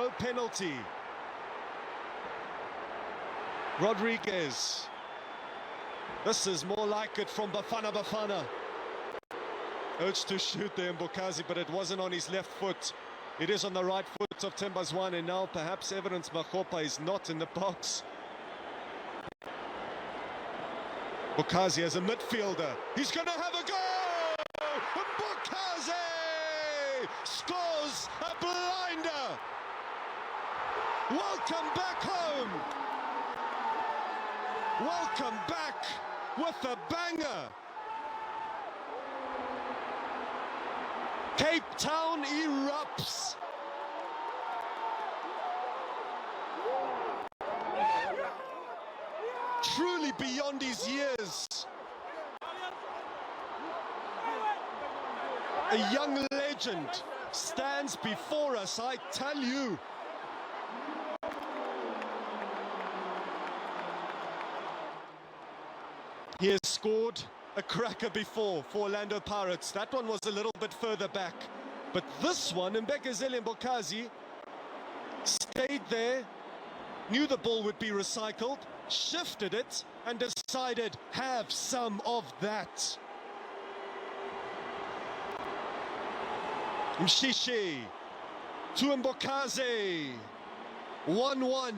no penalty. Rodriguez. This is more like it from Bafana. Urged to shoot there Mbokazi, but it wasn't on his left foot. It is on the right foot of Tembazwane, and now perhaps evidence Makgopa is not in the box. Mbokazi as a midfielder. He's going to have a goal! Mbokazi scores a blinder! Welcome back home! Welcome back with a banger! Cape Town erupts! Truly beyond his years. A young legend stands before us, I tell you. He has scored a cracker before for Orlando Pirates. That one was a little bit further back. But this one, Mbekezeli Mbokazi stayed there, knew the ball would be recycled, shifted it, and decided, have some of that. Mshishi to Mbokazi. 1-1.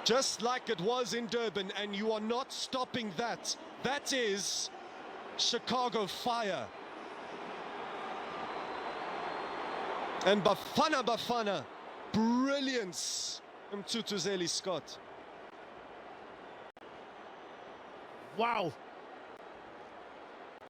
Just like it was in Durban, and you are not stopping that. That is Chicago fire. And Bafana, brilliance from Mbekezeli Scott. Wow.